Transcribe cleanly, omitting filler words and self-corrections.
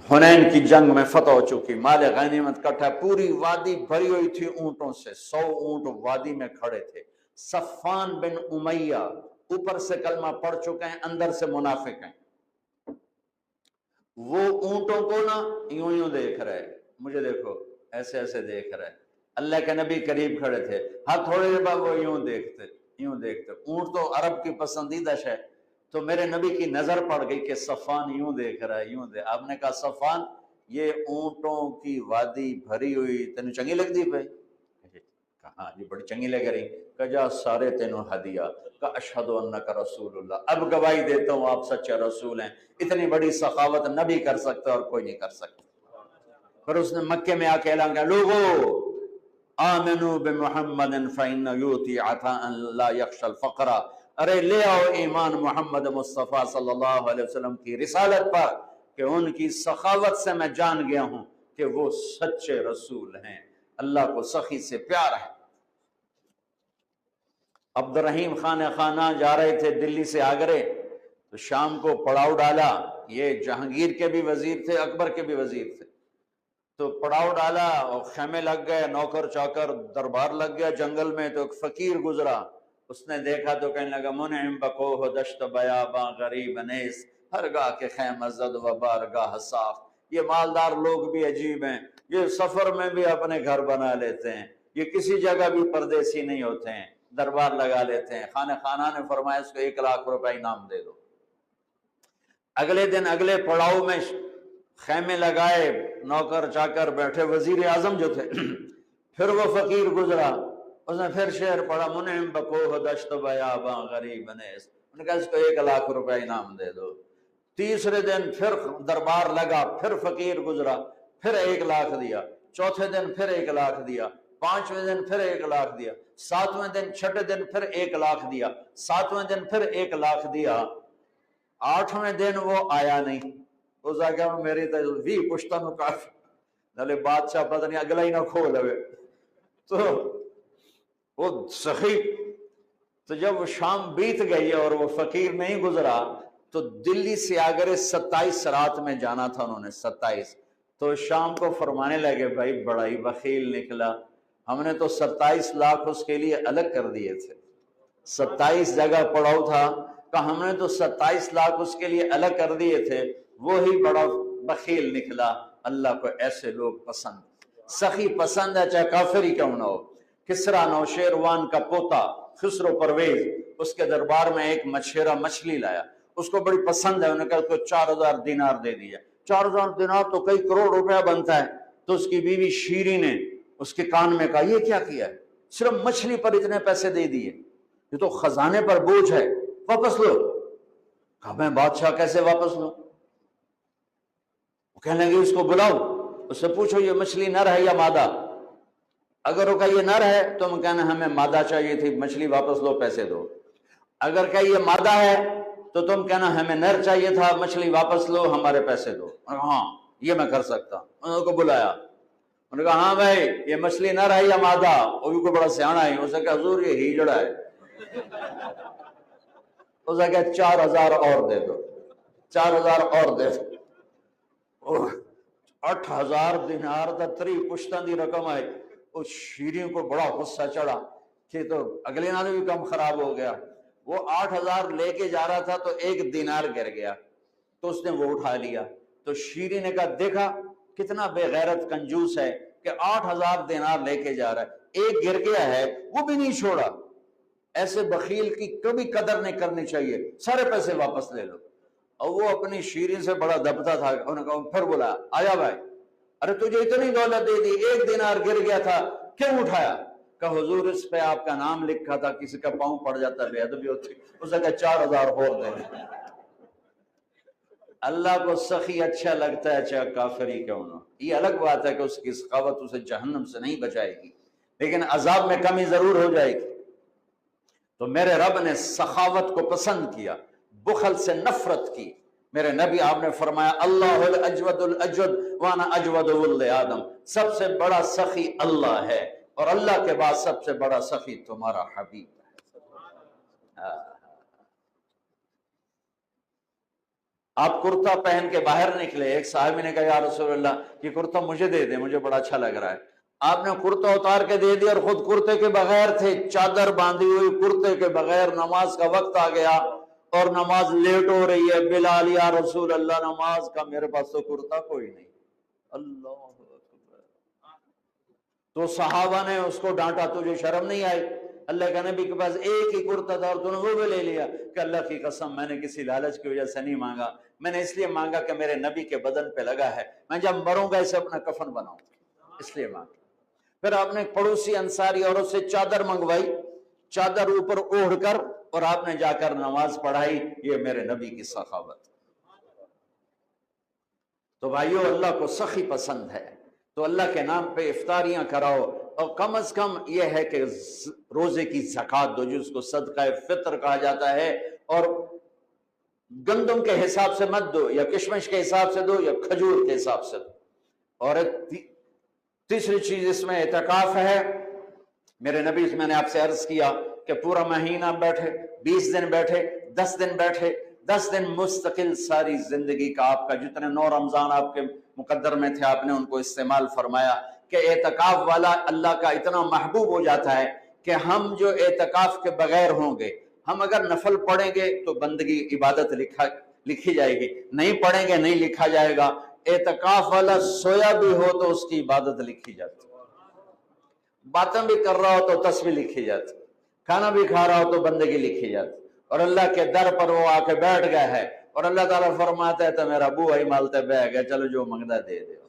حنین کی جنگ میں فتح ہو چکی، مال غنیمت کٹھا، پوری وادی بھری ہوئی تھی اونٹوں سے، 100 اونٹ وادی میں کھڑے تھے۔ صفان بن امیہ اوپر سے کلمہ پڑھ چکے ہیں، اندر سے منافق ہیں، وہ اونٹوں کو نا یوں یوں دیکھ رہے، مجھے دیکھو، ایسے ایسے دیکھ رہے۔ اللہ کے نبی قریب کھڑے تھے، ہر تھوڑے دیر بعد وہ یوں دیکھتے یوں دیکھتے۔ اونٹ تو عرب کی پسندیدہ شے، تو میرے نبی کی نظر پڑ گئی کہ صفان یوں دیکھ رہا ہے، یوں دیکھ۔ آپ نے کہا صفان یہ اونٹوں کی وادی بھری ہوئی تینوں چنگی لگ دی بھائی؟ کہا جی بڑی چنگی لگ رہی۔ کہا جا سارے تینوں ہدیہ۔ کہا اشہد انک رسول اللہ، اب گواہی دیتا ہوں آپ سچے رسول ہیں۔ اتنی بڑی سخاوت نبی کر سکتا اور کوئی نہیں کر سکتا۔ پھر اس نے مکے میں آ کے اعلان کیا، لوگو آمنوا بمحمد فإن یؤتی عطاء لا یخشى الفقر، ارے لے آؤ ایمان محمد مصطفیٰ صلی اللہ علیہ وسلم کی رسالت پر کہ ان کی سخاوت سے میں جان گیا ہوں کہ وہ سچے رسول ہیں، اللہ کو سخی سے پیار ہے۔ عبد الرحیم خانہ جا رہے تھے دلی سے آگرے، تو شام کو پڑاؤ ڈالا، یہ جہانگیر کے بھی وزیر تھے، اکبر کے بھی وزیر تھے، تو پڑاؤ ڈالا اور خیمے لگ گئے، نوکر چاکر دربار لگ گیا جنگل میں۔ تو ایک فقیر گزرا، اس نے دیکھا تو کہنے لگا منعم بکوہ دشت بیاباں غریب نیس، ہر گاہ کے خیمہ زد و بارگاہ صاف۔ یہ مالدار لوگ بھی عجیب ہیں، یہ سفر میں بھی اپنے گھر بنا لیتے ہیں، یہ کسی جگہ بھی پردیسی نہیں ہوتے ہیں، دربار لگا لیتے ہیں۔ خانہ نے فرمایا اس کو 1,00,000 روپے انعام دے دو۔ اگلے دن اگلے پڑاؤ میں خیمے لگائے، نوکر چاکر بیٹھے، وزیر اعظم جو تھے پھر وہ فقیر گزرا، اس نے پھر شعر پڑھا منعم بکوہ دشت بیاباں غریب نیس، انہوں نے کہا اس کو 1,00,000 روپے انعام دے دو۔ تیسرے دن پھر دربار لگا، پھر فقیر گزرا، پھر 1,00,000 دیا، چوتھے دن پھر 1,00,000 دیا، پانچویں دن پھر 1,00,000 دیا، ساتویں دن چھٹے دن پھر 1,00,000 دیا، ساتویں دن پھر 1,00,000 دیا، آٹھویں دن وہ آیا نہیں۔ اس آگے میری بھی پشتہ نو کافی نلے بادشاہ پتہ نہیں اگلا ہی نہ کھول ہوئے، تو وہ سخی۔ تو جب وہ شام بیت گئی اور وہ فقیر نہیں گزرا، تو دلی سے آگرے 27 رات میں جانا تھا انہوں نے، 27۔ تو شام کو فرمانے لگے بھائی بڑا ہی بخیل نکلا، ہم نے تو 27 لاکھ اس کے لیے الگ کر دیے تھے، 27 جگہ پڑاؤ تھا، کہ ہم نے تو 27 لاکھ اس کے لیے الگ کر دیے تھے، وہی بڑا بخیل نکلا۔ اللہ کو ایسے لوگ پسند، سخی پسند ہے چاہے کافر ہی کیوں نہ ہو۔ کسرا نوشیروان کا پوتا خسرو پرویز، اس کے دربار میں ایک مچھیرا مچھلی لایا، اس کو بڑی پسند ہے، انہوں نے کہا اس کو 4,000 دینار دے دیا۔ 4,000 دینار تو کئی کروڑ روپیہ بنتا ہے۔ تو اس کی بیوی شیری نے اس کے کان میں کہا یہ کیا کیا ہے، صرف مچھلی پر اتنے پیسے دے دیے، یہ تو خزانے پر بوجھ ہے، واپس لو۔ کہا میں بادشاہ کیسے واپس لوں؟ وہ کہنے لگے اس کو بلاؤ، اس سے پوچھو یہ مچھلی نر ہے یا مادہ؟ اگر وہ کہا یہ نر ہے تو ہم کہنا ہمیں مادہ چاہیے تھی، مچھلی واپس لو، پیسے دو۔ اگر کہ یہ مادہ ہے تو تم کہنا ہمیں نر چاہیے تھا، مچھلی واپس لو، ہمارے پیسے دو۔ ہاں یہ میں کر سکتا ہوں۔ انہوں کو بلایا، انہوں نے کہا ہاں بھائی یہ مچھلی نر ہے یا مادہ؟ وہ بھی کوئی بڑا سیاںا ہے، اسے کہا حضور یہ ہیجڑا ہے۔ اسے کہا 4,000 اور دے دو، 4,000 اور دے دو۔ 8,000 دینار دا 3 پشتاں دی رقم آئی۔ اس شیریں کو بڑا غصہ چڑھا کہ تو اگلے نال بھی کم خراب ہو گیا۔ وہ 8,000 لے کے جا رہا تھا تو 1 دینار گر گیا، تو اس نے وہ اٹھا لیا۔ تو شیریں نے کہا دیکھا کتنا بے غیرت کنجوس ہے کہ 8,000 دینار لے کے جا رہا ہے، 1 گر گیا ہے وہ بھی نہیں چھوڑا۔ ایسے بخیل کی کبھی قدر نہیں کرنی چاہیے، سارے پیسے واپس لے لو۔ اور وہ اپنی شیریں سے بڑا دبتا تھا، انہوں نے کہا پھر بولا آیا بھائی، ارے تجھے اتنی دولت دے دی، 1 دینار گر گیا تھا کیوں اٹھایا؟ کہ حضور اس پہ آپ کا نام لکھا تھا، کسی کا پاؤں پڑ جاتا بے ادبی ہوتی۔ اس نے کہا 4,000 اور دے دیں۔ اللہ کو سخی اچھا لگتا ہے چاہے کافر ہی کیوں نہ۔ یہ الگ بات ہے کہ اس کی سخاوت اسے جہنم سے نہیں بچائے گی، لیکن عذاب میں کمی ضرور ہو جائے گی۔ تو میرے رب نے سخاوت کو پسند کیا، بخل سے نفرت کی۔ میرے نبی آپ نے فرمایا اللہ الاجود الاجود وانا اجود ولد آدم، سب سے بڑا سخی اللہ ہے اور اللہ کے بعد سب سے بڑا سخی تمہارا حبیب ہے۔ آپ کرتا پہن کے باہر نکلے، ایک صاحب نے کہا یا رسول اللہ یہ کرتا مجھے دے دیں، مجھے بڑا اچھا لگ رہا ہے۔ آپ نے کرتا اتار کے دے دیا اور خود کرتے کے بغیر تھے، چادر باندھی ہوئی کرتے کے بغیر، نماز کا وقت آ گیا اور نماز لیٹ ہو رہی ہے۔ بلال یا رسول اللہ نماز کا، میرے پاس تو کرتا کوئی نہیں۔ اللہ اکبر۔ تو صحابہ نے اس کو ڈانٹا، تجھے شرم نہیں آئی؟ اللہ کے نبی کے پاس ایک ہی کرتا تھا اور تو نے وہ بھی لے لیا کہ اللہ کی قسم میں نے کسی لالچ کی وجہ سے نہیں مانگا، میں نے اس لیے مانگا کہ میرے نبی کے بدن پہ لگا ہے، میں جب مروں گا اسے اپنا کفن بناؤں، اس لیے مانگا۔ پھر آپ نے پڑوسی انصاری عورت سے چادر منگوائی، چادر اوپر اوڑھ کر، اور آپ نے جا کر نماز پڑھائی۔ یہ میرے نبی کی سخاوت۔ تو بھائیو، اللہ کو سخی پسند ہے، تو اللہ کے نام پہ افطاریاں کراؤ، اور کم از کم یہ ہے کہ روزے کی زکوٰۃ دو، جس کو صدقہ فطر کہا جاتا ہے، اور گندم کے حساب سے مت دو، یا کشمش کے حساب سے دو، یا کھجور کے حساب سے دو۔ اور تیسری چیز اس میں اعتکاف ہے۔ میرے نبی سے میں نے آپ سے عرض کیا کہ پورا مہینہ بیٹھے، 20 دن بیٹھے، 10 دن بیٹھے، 10 دن مستقل ساری زندگی کا آپ کا جتنے 9 رمضان آپ کے مقدر میں تھے آپ نے ان کو استعمال فرمایا، کہ اعتکاف والا اللہ کا اتنا محبوب ہو جاتا ہے کہ ہم جو اعتکاف کے بغیر ہوں گے، ہم اگر نفل پڑھیں گے تو بندگی عبادت لکھی جائے گی، نہیں پڑھیں گے نہیں لکھا جائے گا۔ اعتکاف والا سویا بھی ہو تو اس کی عبادت لکھی جاتی، باتیں بھی کر رہا ہو تو تسبیح لکھی جاتی، کھانا بھی کھا رہا ہو تو بندگی لکھی جاتی۔ اور اللہ کے در پر وہ آ کے بیٹھ گیا ہے، اور اللہ تعالیٰ فرماتا ہے تو میرا ابو ہی مالتے بہ گیا، چلو جو منگتا دے دے۔